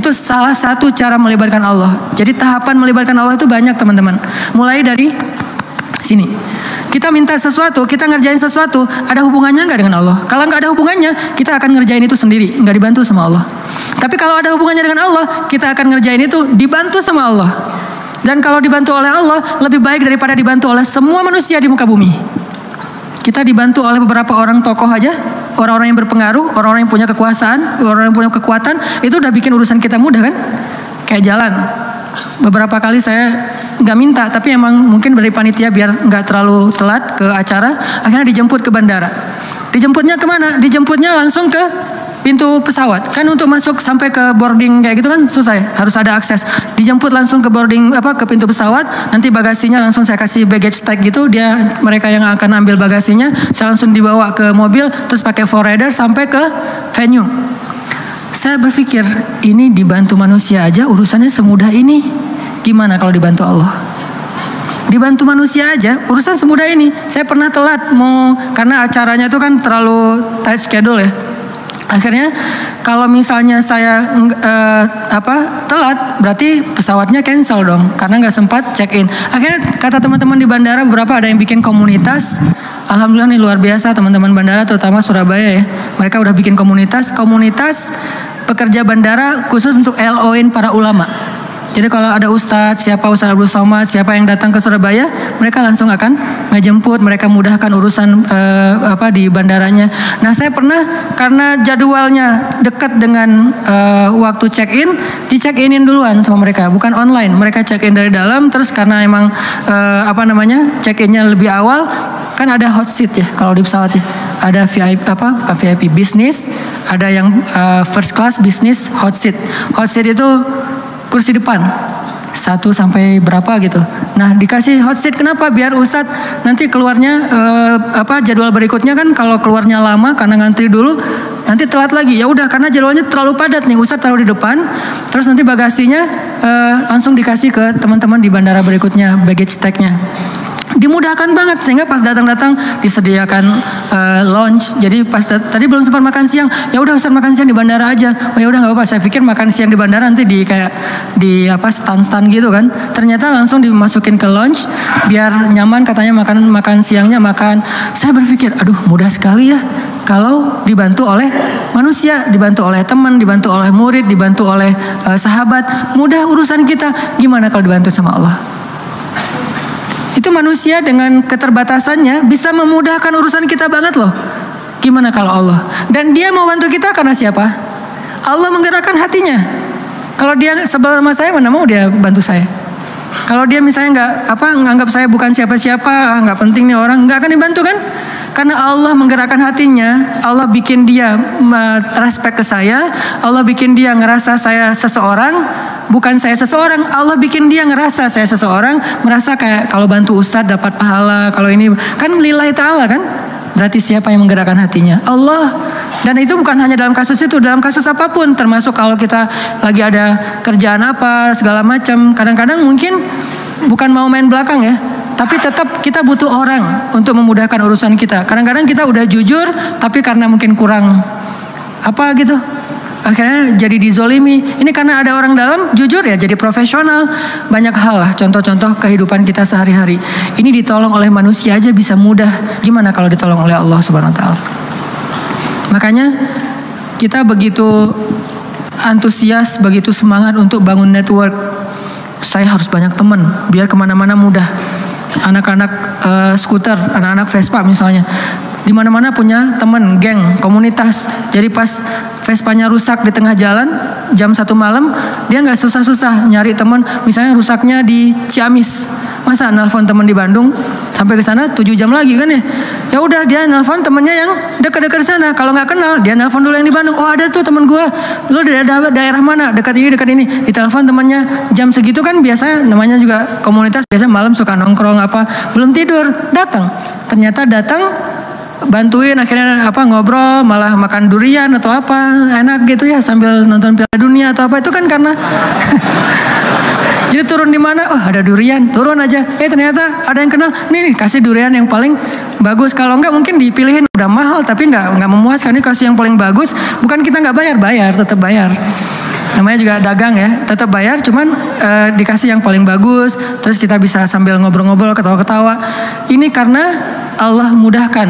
Itu salah satu cara melibatkan Allah. Jadi tahapan melibatkan Allah itu banyak teman-teman. Mulai dari sini. Kita minta sesuatu, kita ngerjain sesuatu, ada hubungannya nggak dengan Allah? Kalau nggak ada hubungannya, kita akan ngerjain itu sendiri, nggak dibantu sama Allah. Tapi kalau ada hubungannya dengan Allah, kita akan ngerjain itu dibantu sama Allah. Dan kalau dibantu oleh Allah, lebih baik daripada dibantu oleh semua manusia di muka bumi. Kita dibantu oleh beberapa orang tokoh aja, orang-orang yang berpengaruh, orang-orang yang punya kekuasaan, orang-orang yang punya kekuatan, itu udah bikin urusan kita mudah kan? Kayak jalan. Beberapa kali saya nggak minta, tapi emang mungkin dari panitia biar nggak terlalu telat ke acara, akhirnya dijemput ke bandara. Dijemputnya kemana? Dijemputnya langsung ke pintu pesawat. Kan untuk masuk sampai ke boarding kayak gitu kan susah ya, harus ada akses. Dijemput langsung ke boarding ke pintu pesawat, nanti bagasinya langsung saya kasih baggage tag gitu, mereka yang akan ambil bagasinya, saya langsung dibawa ke mobil, terus pakai forwarder sampai ke venue. Saya berpikir, ini dibantu manusia aja urusannya semudah ini. Gimana kalau dibantu Allah? Dibantu manusia aja urusan semudah ini. Saya pernah telat karena acaranya itu kan terlalu tight schedule ya. Akhirnya kalau misalnya saya telat, berarti pesawatnya cancel dong, karena nggak sempat check in. Akhirnya kata teman-teman di bandara, beberapa ada yang bikin komunitas. Alhamdulillah nih luar biasa teman-teman bandara, terutama Surabaya ya. Mereka udah bikin komunitas pekerja bandara khusus untuk LO-in para ulama. Jadi kalau ada Ustadz Abdul Somad, siapa yang datang ke Surabaya, mereka langsung akan ngejemput, mereka mudahkan urusan di bandaranya. Nah saya pernah, karena jadwalnya dekat dengan waktu check-in, di-check-inin duluan sama mereka, bukan online. Mereka check-in dari dalam, terus karena emang check-innya lebih awal, kan ada hot seat ya kalau di pesawat ya. Ada VIP bukan VIP, bisnis, ada yang first class, bisnis, hot seat. Hot seat itu kursi depan 1 sampai berapa gitu. Nah dikasih hot seat kenapa? Biar Ustadz nanti keluarnya jadwal berikutnya kan kalau keluarnya lama karena ngantri dulu nanti telat lagi. Ya udah karena jadwalnya terlalu padat nih, Ustadz taruh di depan, terus nanti bagasinya langsung dikasih ke teman-teman di bandara berikutnya, baggage tag-nya. Dimudahkan banget sehingga pas datang-datang disediakan lunch. Jadi pas tadi belum sempat makan siang, ya udah Ustaz makan siang di bandara aja. Oh ya udah nggak apa-apa. Saya pikir makan siang di bandara nanti di stand-stand gitu kan. Ternyata langsung dimasukin ke lunch biar nyaman, katanya makan siangnya makan. Saya berpikir, aduh mudah sekali ya kalau dibantu oleh manusia, dibantu oleh teman, dibantu oleh murid, dibantu oleh sahabat, mudah urusan kita. Gimana kalau dibantu sama Allah? Itu manusia dengan keterbatasannya bisa memudahkan urusan kita banget loh. Gimana kalau Allah? Dan dia mau bantu kita karena siapa? Allah menggerakkan hatinya. Kalau dia sebel sama saya, mana mau dia bantu saya? Kalau dia misalnya nganggap saya bukan siapa-siapa, nggak penting nih orang, nggak akan dibantu kan? Karena Allah menggerakkan hatinya, Allah bikin dia respect ke saya, Allah bikin dia ngerasa saya seseorang, bukan saya seseorang. Allah bikin dia ngerasa saya seseorang, merasa kayak kalau bantu Ustadz dapat pahala, kalau ini kan lillahi ta'ala kan? Berarti siapa yang menggerakkan hatinya? Allah. Dan itu bukan hanya dalam kasus itu, dalam kasus apapun, termasuk kalau kita lagi ada kerjaan apa, segala macam. Kadang-kadang mungkin bukan mau main belakang ya, tapi tetap kita butuh orang untuk memudahkan urusan kita. Kadang-kadang kita udah jujur, tapi karena mungkin kurang gitu, akhirnya jadi dizolimi. Ini karena ada orang dalam jujur ya, jadi profesional. Banyak hal lah, contoh-contoh kehidupan kita sehari-hari. Ini ditolong oleh manusia aja bisa mudah. Gimana kalau ditolong oleh Allah Subhanahu Wa Taala? Makanya kita begitu antusias, begitu semangat untuk bangun network. Saya harus banyak teman, biar kemana-mana mudah. Anak-anak skuter, anak-anak Vespa misalnya, di mana-mana punya teman, geng, komunitas. Jadi pas Vespanya rusak di tengah jalan jam 1 malam, dia nggak susah-susah nyari teman. Misalnya rusaknya di Ciamis, masa nelfon teman di Bandung sampai ke sana 7 jam lagi kan ya? Ya udah dia nelfon temennya yang dekat-dekat sana. Kalau nggak kenal, dia nelfon dulu yang di Bandung. Oh ada tuh teman gue, lu dari daerah mana? Dekat ini, dekat ini. Ditelepon temannya jam segitu kan biasa, namanya juga komunitas. Biasa malam suka nongkrong belum tidur, datang. Ternyata datang, bantuin, akhirnya ngobrol, malah makan durian atau enak gitu ya sambil nonton Piala Dunia atau itu kan karena jadi turun di mana, oh ada durian, turun aja. Ternyata ada yang kenal, nih kasih durian yang paling bagus. Kalau enggak mungkin dipilihin udah mahal tapi nggak memuaskan. Ini kasih yang paling bagus, bukan kita nggak bayar, tetap bayar. Namanya juga dagang ya, tetap bayar cuman dikasih yang paling bagus, terus kita bisa sambil ngobrol-ngobrol, ketawa-ketawa. Ini karena Allah mudahkan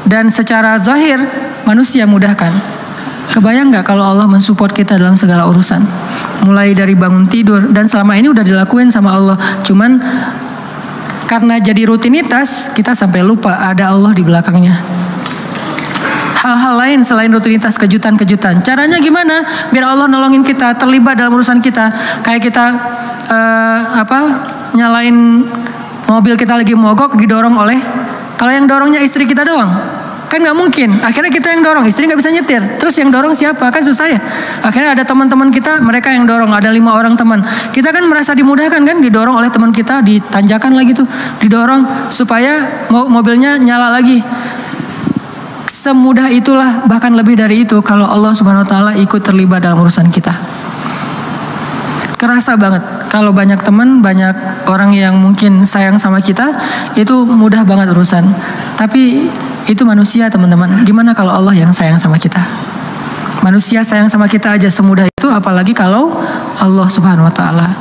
dan secara zahir manusia mudahkan. Kebayang nggak kalau Allah mensupport kita dalam segala urusan, mulai dari bangun tidur, dan selama ini udah dilakuin sama Allah, cuman karena jadi rutinitas kita sampai lupa ada Allah di belakangnya. Hal-hal lain selain rutinitas, kejutan-kejutan. Caranya gimana? Biar Allah nolongin kita, terlibat dalam urusan kita. Kayak kita nyalain mobil kita lagi mogok, didorong oleh, kalau yang dorongnya istri kita doang, kan nggak mungkin. Akhirnya kita yang dorong, istri nggak bisa nyetir. Terus yang dorong siapa? Kan susah ya. Akhirnya ada teman-teman kita, mereka yang dorong. Ada 5 orang teman. Kita kan merasa dimudahkan kan, didorong oleh teman kita, ditanjakan lagi tuh, didorong supaya mobilnya nyala lagi. Semudah itulah, bahkan lebih dari itu kalau Allah Subhanahu Wa Taala ikut terlibat dalam urusan kita. Kerasa banget kalau banyak teman, banyak orang yang mungkin sayang sama kita, itu mudah banget urusan. Tapi itu manusia teman-teman. Gimana kalau Allah yang sayang sama kita? Manusia sayang sama kita aja semudah itu, apalagi kalau Allah Subhanahu Wa Taala.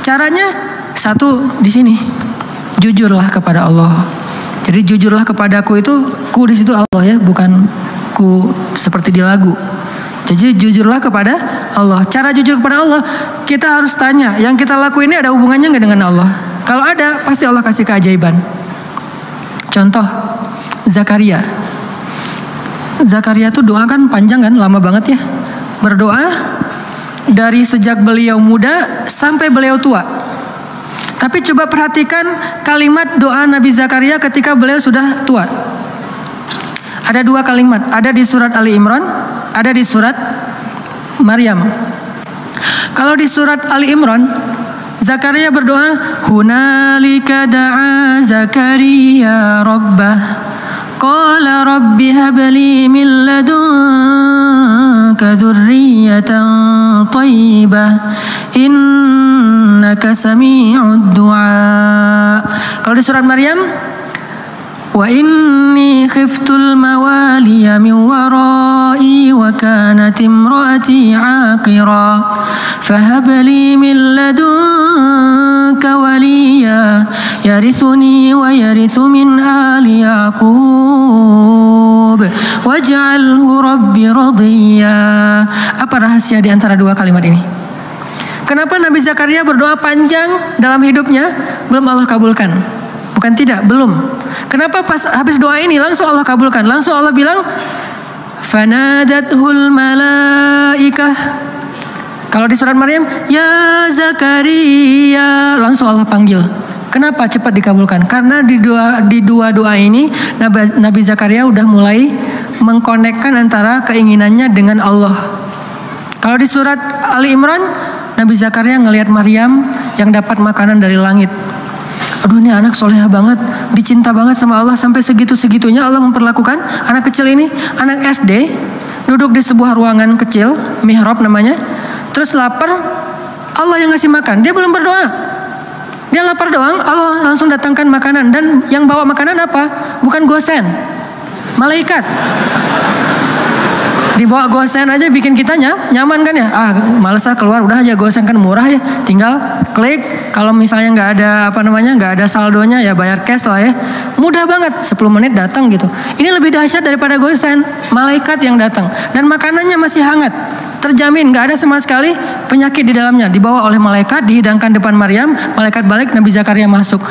Caranya satu di sini, jujurlah kepada Allah. Jadi jujurlah kepadaku itu, ku di situ Allah ya, bukan ku seperti di lagu. Jadi jujurlah kepada Allah. Cara jujur kepada Allah, kita harus tanya, yang kita lakuin ini ada hubungannya nggak dengan Allah? Kalau ada, pasti Allah kasih keajaiban. Contoh, Zakaria. Zakaria tuh doa kan panjang kan, lama banget ya. Berdoa dari sejak beliau muda sampai beliau tua. Tapi coba perhatikan kalimat doa Nabi Zakaria ketika beliau sudah tua. Ada 2 kalimat, ada di surat Ali Imran, ada di surat Maryam. Kalau di surat Ali Imran, Zakaria berdoa, hunalika da'a Zakaria rabbah, qala rabbi habli min ladunka dzurriyyatan thayyibah, innaka sami'ud du'a. Kalau di surat Maryam, wa inni khiftul mawaliya min warai wa kanat imraati aqira fahab li min ladunka waliya yarithuni wa yarithu min ali yaqub waj'alhu rabbi radiyya. Apa rahasia di antara 2 kalimat ini? Kenapa Nabi Zakaria berdoa panjang dalam hidupnya belum Allah kabulkan? Bukan tidak, belum. Kenapa pas habis doa ini langsung Allah kabulkan? Langsung Allah bilang, fanadathul malaikah. Kalau di surat Maryam, ya Zakaria, langsung Allah panggil. Kenapa cepat dikabulkan? Karena di dua doa ini Nabi Zakaria udah mulai mengkonekkan antara keinginannya dengan Allah. Kalau di surat Ali Imran, Nabi Zakaria ngelihat Maryam yang dapat makanan dari langit. Aduh, ini anak soleha banget, dicinta banget sama Allah, sampai segitu-segitunya Allah memperlakukan anak kecil ini, anak SD, duduk di sebuah ruangan kecil, mihrab namanya, terus lapar, Allah yang ngasih makan, dia belum berdoa, dia lapar doang, Allah langsung datangkan makanan, dan yang bawa makanan apa? Bukan gosen, malaikat. Dibawa gosen aja bikin kita nyaman kan ya. Males keluar, udah aja gosen kan murah ya. Tinggal klik. Kalau misalnya nggak ada saldonya ya bayar cash lah ya. Mudah banget, 10 menit datang gitu. Ini lebih dahsyat daripada gosen, malaikat yang datang dan makanannya masih hangat. Terjamin nggak ada sama sekali penyakit di dalamnya. Dibawa oleh malaikat, dihidangkan depan Maryam, malaikat balik, Nabi Zakaria masuk.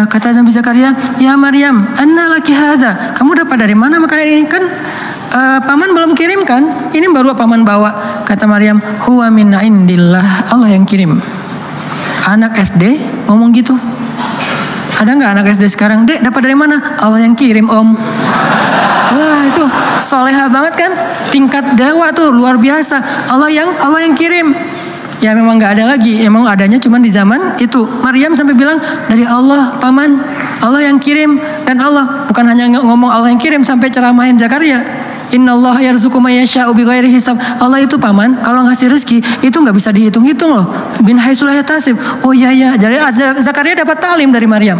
Kata Nabi Zakaria, ya Maryam, anna laki hadza? Kamu dapat dari mana makanan ini? Kan paman belum kirim kan? Ini baru paman bawa. Kata Maryam, huwa min indillah, Allah yang kirim. Anak SD ngomong gitu. Ada nggak anak SD sekarang? Dek, dapat dari mana? Allah yang kirim, Om. Wah, itu soleha banget kan? Tingkat dewa tuh luar biasa. Allah yang kirim. Ya memang nggak ada lagi, emang adanya cuma di zaman itu. Maryam sampai bilang, dari Allah paman, Allah yang kirim. Dan Allah bukan hanya ngomong Allah yang kirim, sampai ceramahin Zakaria, innallaha yarzuqu may yasha'u bighairi hisab. Allah itu paman, kalau ngasih rezeki itu nggak bisa dihitung-hitung loh. Bin haitsu la yahtasib. Oh iya, jadi Zakaria dapat talim dari Maryam.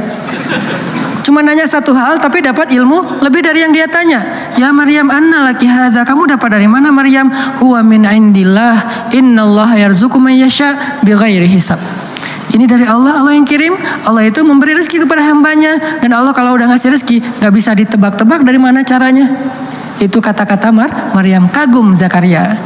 Cuma nanya satu hal tapi dapat ilmu lebih dari yang dia tanya. Ya Maryam, anna laki hadza? Kamu dapat dari mana Maryam? Huwa min indillah, innallaha yarzuqu man yasha bighairi hisab. Ini dari Allah, Allah yang kirim. Allah itu memberi rezeki kepada hambanya, dan Allah kalau udah ngasih rezeki gak bisa ditebak-tebak dari mana caranya. Itu kata-kata Maryam. Kagum Zakaria.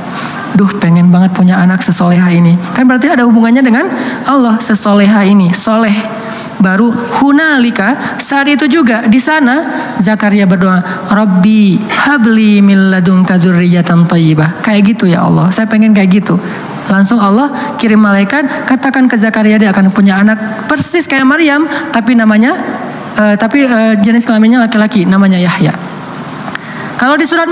Duh, pengen banget punya anak sesoleha ini. Kan berarti ada hubungannya dengan Allah. Sesoleha ini, soleh. Baru hunalika, saat itu juga di sana Zakaria berdoa, Rabbi habli min ladunka dzurriyyatan thayyibah. Kayak gitu ya Allah, saya pengen kayak gitu. Langsung Allah kirim malaikat, katakan ke Zakaria dia akan punya anak persis kayak Maryam, tapi namanya jenis kelaminnya laki-laki, namanya Yahya. Kalau di surat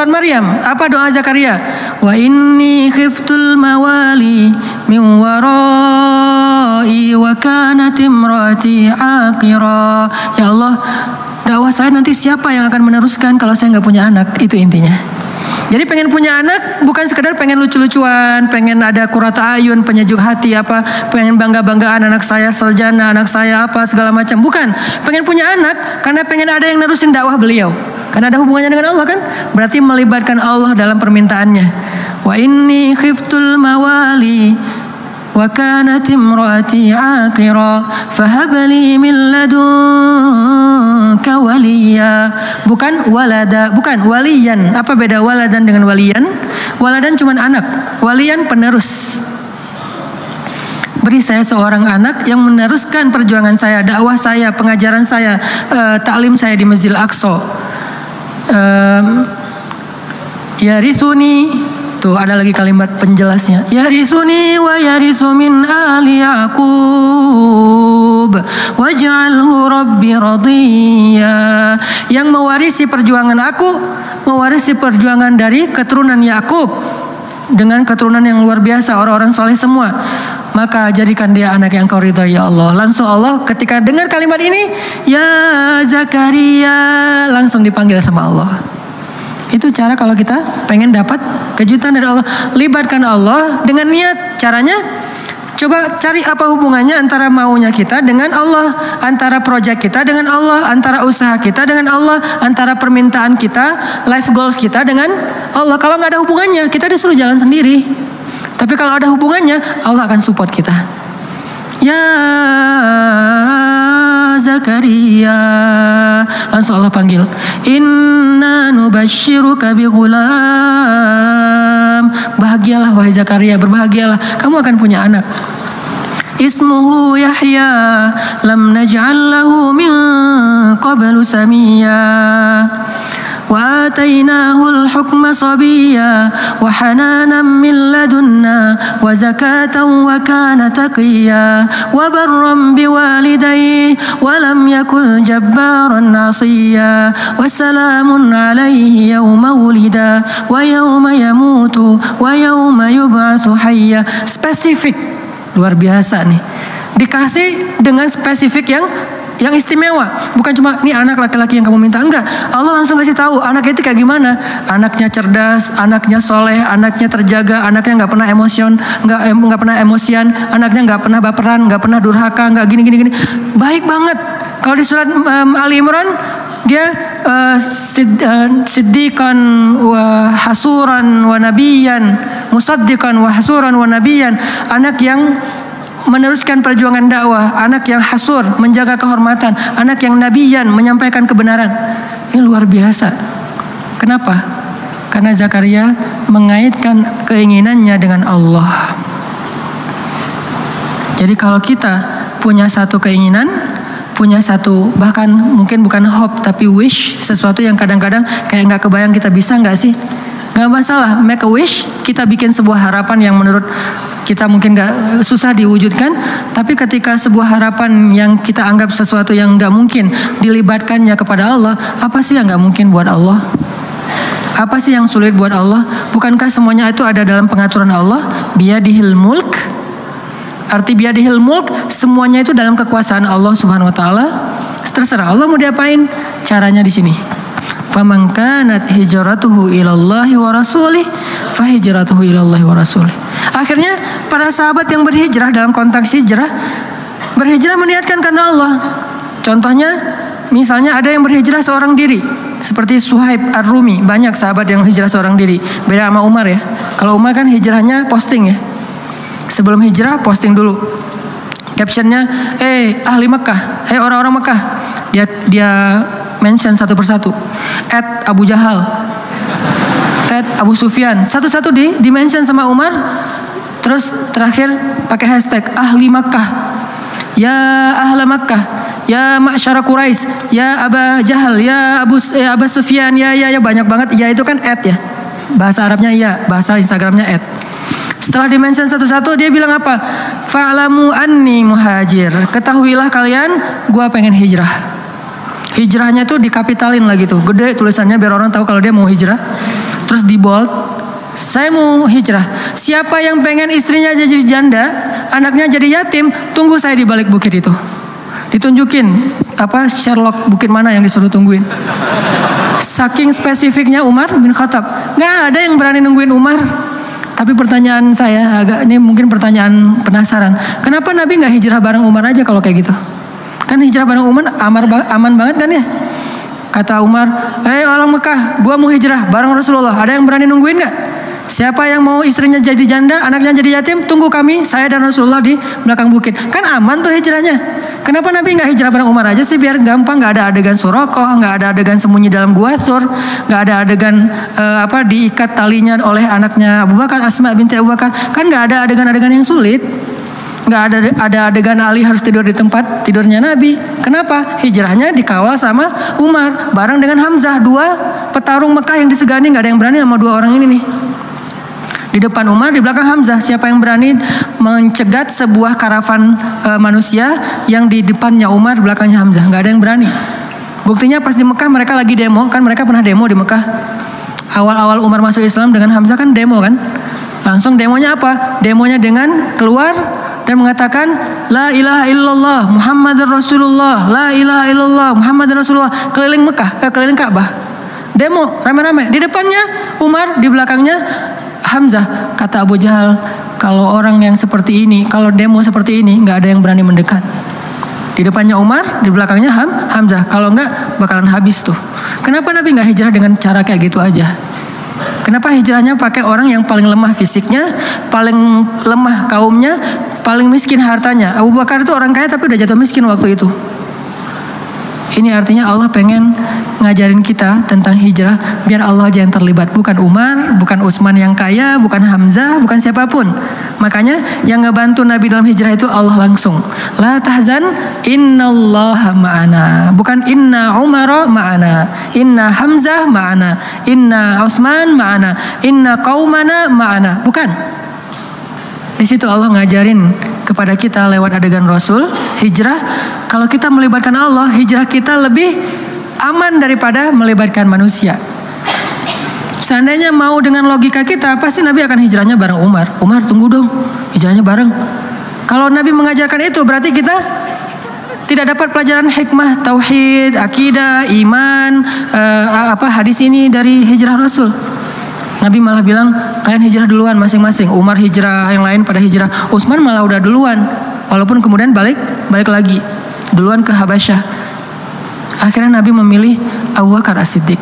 Maryam, apa doa Zakaria? Wa inni khiftul mawali min warai wa kanat imraati aqira. Ya Allah, dakwah saya nanti siapa yang akan meneruskan kalau saya nggak punya anak? Itu intinya. Jadi pengen punya anak bukan sekedar pengen lucu-lucuan, pengen ada qurrata ayun, penyejuk hati apa, pengen bangga-banggaan anak saya sarjana, anak saya apa segala macam. Bukan, pengen punya anak karena pengen ada yang nerusin dakwah beliau. Karena ada hubungannya dengan Allah kan? Berarti melibatkan Allah dalam permintaannya. Wa inni khiftul mawali wa kanat imraati aqira fahabli min ladunka waliya. Bukan walada, bukan waliyan. Apa beda waladan dengan waliyan? Waladan cuma anak, waliyan penerus. Beri saya seorang anak yang meneruskan perjuangan saya, dakwah saya, pengajaran saya, taklim saya di Masjidil Aqsa. Yarithuni, tuh ada lagi kalimat penjelasnya. Yarithuni wa yarithu min ali Yaqub waj'alhu rabbi radiyya. Yang mewarisi perjuangan aku, mewarisi perjuangan dari keturunan Yakub dengan keturunan yang luar biasa, orang-orang soleh semua. Maka jadikan dia anak yang kau ridhai ya Allah. Langsung Allah ketika dengar kalimat ini, ya Zakaria, langsung dipanggil sama Allah. Itu cara kalau kita pengen dapat kejutan dari Allah. Libatkan Allah dengan niat. Caranya coba cari apa hubungannya antara maunya kita dengan Allah, antara proyek kita dengan Allah, antara usaha kita dengan Allah, antara permintaan kita, life goals kita dengan Allah. Kalau nggak ada hubungannya, kita disuruh jalan sendiri. Tapi kalau ada hubungannya, Allah akan support kita. Ya Zakaria, langsung Allah panggil. Inna nubashiruka bi ghulam. Bahagialah wahai Zakaria, berbahagialah, kamu akan punya anak. Ismuhu Yahya, lam naj'al lahu min qablu samiyya. وآتيناه الحكم صبيا وحنانا من لدنا وزكاة وكان تقيا وبرا بوالديه ولم يكن جبارا عصيا وسلام عليه يوم ولد ويوم يموت ويوم يبعث حيا. Spesifik, luar biasa nih. Dikasih dengan spesifik yang istimewa, bukan cuma nih anak laki-laki yang kamu minta, enggak. Allah langsung kasih tahu anaknya itu kayak gimana. Anaknya cerdas, anaknya soleh, anaknya terjaga, anaknya nggak pernah nggak pernah emosian, anaknya nggak pernah baperan, nggak pernah durhaka, nggak gini. Baik banget. Kalau di surat Ali Imran dia siddiqan wa hasuran wa nabiyan, musaddiqan wa hasuran wa nabiyan, anak yang meneruskan perjuangan dakwah, anak yang hasur, menjaga kehormatan, anak yang nabiyan, menyampaikan kebenaran. Ini luar biasa. Kenapa? Karena Zakaria mengaitkan keinginannya dengan Allah. Jadi kalau kita punya satu keinginan, punya satu, bahkan mungkin bukan hope tapi wish, sesuatu yang kadang-kadang kayak nggak kebayang kita bisa nggak sih? Nggak masalah, make a wish. Kita bikin sebuah harapan yang menurut kita mungkin gak susah diwujudkan, tapi ketika sebuah harapan yang kita anggap sesuatu yang gak mungkin dilibatkannya kepada Allah, apa sih yang gak mungkin buat Allah? Apa sih yang sulit buat Allah? Bukankah semuanya itu ada dalam pengaturan Allah? Biyadihil mulk. Arti biyadihil mulk, semuanya itu dalam kekuasaan Allah Subhanahu wa taala. Terserah Allah mau diapain, caranya di sini. Faman kanat hijratuhu ilallahi wa rasulih fahijratuhu ilallahi wa rasulih. Akhirnya para sahabat yang berhijrah dalam konteks hijrah, berhijrah meniatkan karena Allah. Contohnya misalnya ada yang berhijrah seorang diri, seperti Suhaib Ar-Rumi, banyak sahabat yang hijrah seorang diri. Beda sama Umar ya. Kalau Umar kan hijrahnya posting ya. Sebelum hijrah posting dulu. Captionnya, ahli Mekah, orang-orang Mekah. Dia mention satu persatu. @Abu Jahal, @Abu Sufyan, satu-satu di mention sama Umar. Terus terakhir pakai hashtag ahli Makkah, ya ahla Makkah, ya ma'syara Quraisy, ya Aba Jahal, ya Abu Sufyan, ya banyak banget. Ya itu kan ya. Bahasa Arabnya ya, bahasa Instagramnya . Setelah di-mention satu-satu, dia bilang apa? Fa'lamu anni muhajir. Ketahuilah kalian, gua pengen hijrah. Hijrahnya tuh dikapitalin lagi tuh, gede tulisannya biar orang tahu kalau dia mau hijrah. Terus di bold, saya mau hijrah. Siapa yang pengen istrinya jadi janda, anaknya jadi yatim, tunggu saya di balik bukit itu. Ditunjukin Sherlock bukit mana yang disuruh tungguin. Saking spesifiknya Umar bin Khattab, nggak ada yang berani nungguin Umar. Tapi pertanyaan saya ini mungkin pertanyaan penasaran. Kenapa Nabi nggak hijrah bareng Umar aja kalau kayak gitu? Kan hijrah bareng Umar aman banget kan ya? Kata Umar, orang Mekah, gua mau hijrah bareng Rasulullah. Ada yang berani nungguin nggak? Siapa yang mau istrinya jadi janda, anaknya jadi yatim, tunggu kami, saya dan Rasulullah di belakang bukit. Kan aman tuh hijrahnya. Kenapa Nabi nggak hijrah bareng Umar aja sih, biar gampang, nggak ada adegan Surakoh, nggak ada adegan sembunyi dalam gua Thur, nggak ada adegan diikat talinya oleh anaknya Abu Bakar, Asma binti Abu Bakar. Kan nggak ada adegan-adegan yang sulit. Nggak ada adegan Ali harus tidur di tempat tidurnya Nabi. Kenapa? Hijrahnya dikawal sama Umar bareng dengan Hamzah, dua petarung Mekah yang disegani. Nggak ada yang berani sama dua orang ini nih. Di depan Umar, di belakang Hamzah. Siapa yang berani mencegat sebuah karavan manusia yang di depannya Umar, di belakangnya Hamzah? Nggak ada yang berani. Buktinya pas di Mekah mereka lagi demo, kan mereka pernah demo di Mekah. Awal-awal Umar masuk Islam dengan Hamzah kan demo kan. Langsung demonya apa? Demonya dengan keluar dan mengatakan la ilaha illallah Muhammadur Rasulullah, la ilaha illallah Muhammadur Rasulullah, keliling Mekah, keliling Ka'bah. Demo rame-rame. Di depannya Umar, di belakangnya Hamzah. Kata Abu Jahal, kalau orang yang seperti ini, kalau demo seperti ini, nggak ada yang berani mendekat. Di depannya Umar, di belakangnya Hamzah. Kalau nggak bakalan habis tuh. Kenapa Nabi nggak hijrah dengan cara kayak gitu aja? Kenapa hijrahnya pakai orang yang paling lemah fisiknya, paling lemah kaumnya, paling miskin hartanya? Abu Bakar itu orang kaya tapi udah jatuh miskin waktu itu. Ini artinya Allah pengen ngajarin kita tentang hijrah biar Allah aja yang terlibat. Bukan Umar, bukan Utsman yang kaya, bukan Hamzah, bukan siapapun. Makanya yang ngebantu Nabi dalam hijrah itu Allah langsung. La tahzan innallaha ma'ana. Bukan inna Umar ma'ana, inna Hamzah ma'ana, inna Utsman ma'ana, inna qaumana ma'ana. Bukan. Di situ Allah ngajarin kepada kita lewat adegan Rasul hijrah. Kalau kita melibatkan Allah, hijrah kita lebih aman daripada melibatkan manusia. Seandainya mau dengan logika kita, pasti Nabi akan hijrahnya bareng Umar. Umar tunggu dong, hijrahnya bareng. Kalau Nabi mengajarkan itu, berarti kita tidak dapat pelajaran hikmah, tauhid, akidah, iman, hadis ini dari hijrah Rasul. Nabi malah bilang, kalian hijrah duluan masing-masing. Umar hijrah, yang lain pada hijrah. Utsman malah udah duluan, walaupun kemudian balik lagi duluan ke Habasyah. Akhirnya Nabi memilih Abu Bakar As-Siddiq.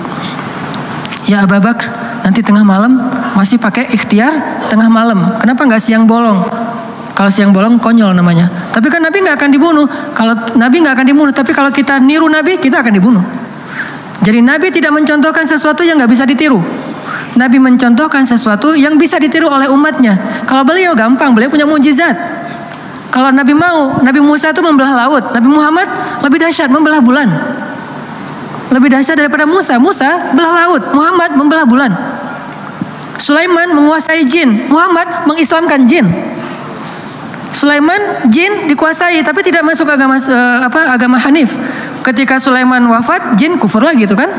Ya Abu Bakar, nanti tengah malam masih pakai ikhtiar tengah malam. Kenapa nggak siang bolong? Kalau siang bolong konyol namanya. Tapi kan Nabi nggak akan dibunuh. Kalau Nabi nggak akan dibunuh, tapi kalau kita niru Nabi, kita akan dibunuh. Jadi Nabi tidak mencontohkan sesuatu yang nggak bisa ditiru. Nabi mencontohkan sesuatu yang bisa ditiru oleh umatnya. Kalau beliau gampang, beliau punya mukjizat. Kalau Nabi mau, Nabi Musa itu membelah laut. Nabi Muhammad lebih dahsyat, membelah bulan. Lebih dahsyat daripada Musa. Musa belah laut, Muhammad membelah bulan. Sulaiman menguasai jin, Muhammad mengislamkan jin. Sulaiman jin dikuasai tapi tidak masuk agama Hanif. Ketika Sulaiman wafat, jin kufur lagi gitu kan?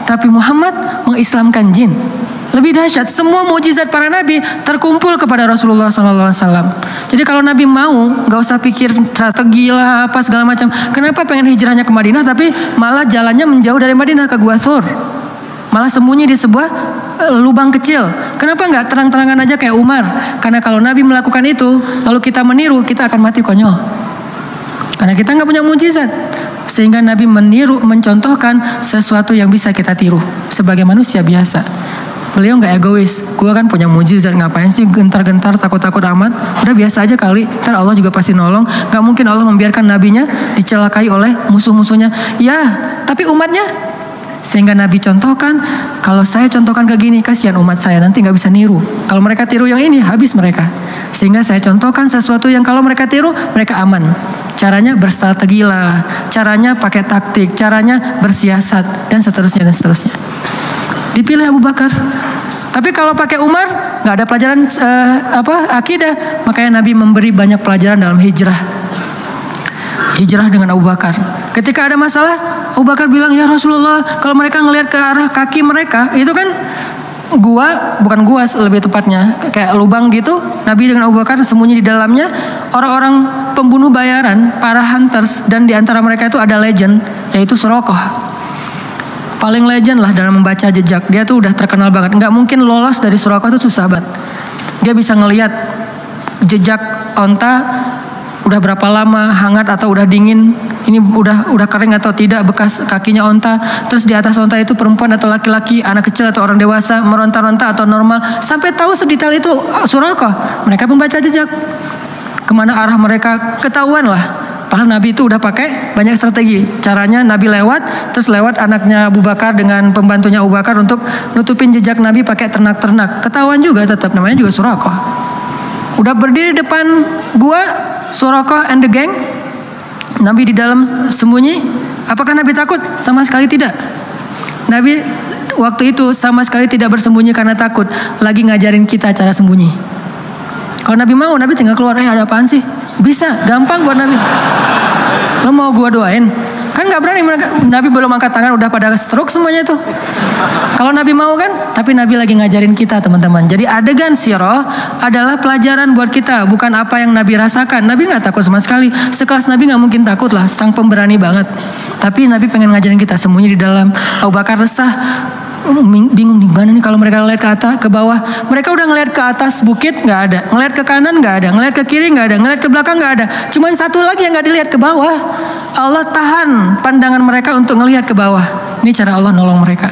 Tapi Muhammad mengislamkan jin. Lebih dahsyat, semua mukjizat para nabi terkumpul kepada Rasulullah SAW. Jadi kalau Nabi mau, nggak usah pikir strategi lah apa segala macam. Kenapa pengen hijrahnya ke Madinah, tapi malah jalannya menjauh dari Madinah ke Gua Thur, malah sembunyi di sebuah lubang kecil. Kenapa nggak terang-terangan aja kayak Umar? Karena kalau Nabi melakukan itu, lalu kita meniru, kita akan mati konyol. Karena kita nggak punya mukjizat. Sehingga Nabi mencontohkan sesuatu yang bisa kita tiru sebagai manusia biasa. Beliau nggak egois. Gue kan punya mujizat, ngapain sih gentar-gentar takut-takut amat? Udah biasa aja kali. Ntar Allah juga pasti nolong. Gak mungkin Allah membiarkan nabinya dicelakai oleh musuh-musuhnya. Ya, tapi umatnya. Sehingga Nabi contohkan, kalau saya contohkan ke gini, kasihan umat saya nanti nggak bisa niru. Kalau mereka tiru yang ini, habis mereka. Sehingga saya contohkan sesuatu yang kalau mereka tiru, mereka aman. Caranya berstrategi lah, caranya pakai taktik, caranya bersiasat, dan seterusnya dan seterusnya. Dipilih Abu Bakar. Tapi kalau pakai Umar, nggak ada pelajaran akidah. Makanya Nabi memberi banyak pelajaran dalam hijrah. Hijrah dengan Abu Bakar. Ketika ada masalah, Abu Bakar bilang, ya Rasulullah, kalau mereka ngelihat ke arah kaki mereka, itu kan bukan gua lebih tepatnya, kayak lubang gitu. Nabi dengan Abu Bakar sembunyi di dalamnya. Orang-orang pembunuh bayaran, para hunters, dan di antara mereka itu ada legend, yaitu Suraqah. Paling legend lah dalam membaca jejak. Dia tuh udah terkenal banget. Nggak mungkin lolos dari Suraqah itu susah banget. Dia bisa ngelihat jejak onta udah berapa lama hangat atau udah dingin, ini udah kering atau tidak bekas kakinya onta. Terus di atas onta itu perempuan atau laki-laki, anak kecil atau orang dewasa, meronta-ronta atau normal, sampai tahu sedetail itu Suraqah. Mereka membaca jejak, kemana arah mereka ketahuan lah. Padahal Nabi itu udah pakai banyak strategi. Caranya Nabi terus lewat anaknya Abu Bakar dengan pembantunya Abu Bakar untuk nutupin jejak Nabi pakai ternak-ternak. Ketahuan juga tetap, namanya juga Suraqah. Udah berdiri depan gua Suraqah and the gang. Nabi di dalam sembunyi. Apakah Nabi takut? Sama sekali tidak. Nabi waktu itu sama sekali tidak bersembunyi karena takut. Lagi ngajarin kita cara sembunyi. Kalau Nabi mau, Nabi tinggal keluar. Ada apaan sih? Bisa, gampang buat Nabi. Lo mau gua doain? Kan gak berani mereka. Nabi belum angkat tangan udah pada stroke semuanya itu. Kalau Nabi mau kan, tapi Nabi lagi ngajarin kita teman-teman. Jadi adegan sirah adalah pelajaran buat kita, bukan apa yang Nabi rasakan. Nabi gak takut sama sekali. Sekelas Nabi gak mungkin takut lah, sang pemberani banget. Tapi Nabi pengen ngajarin kita sembunyi di dalam. Abu Bakar resah, bingung nih, mana nih kalau mereka ngeliat ke atas, ke bawah. Mereka udah ngeliat ke atas bukit nggak ada, ngeliat ke kanan nggak ada, ngeliat ke kiri nggak ada, ngeliat ke belakang nggak ada. Cuman satu lagi yang nggak dilihat, ke bawah. Allah tahan pandangan mereka untuk ngelihat ke bawah. Ini cara Allah nolong mereka.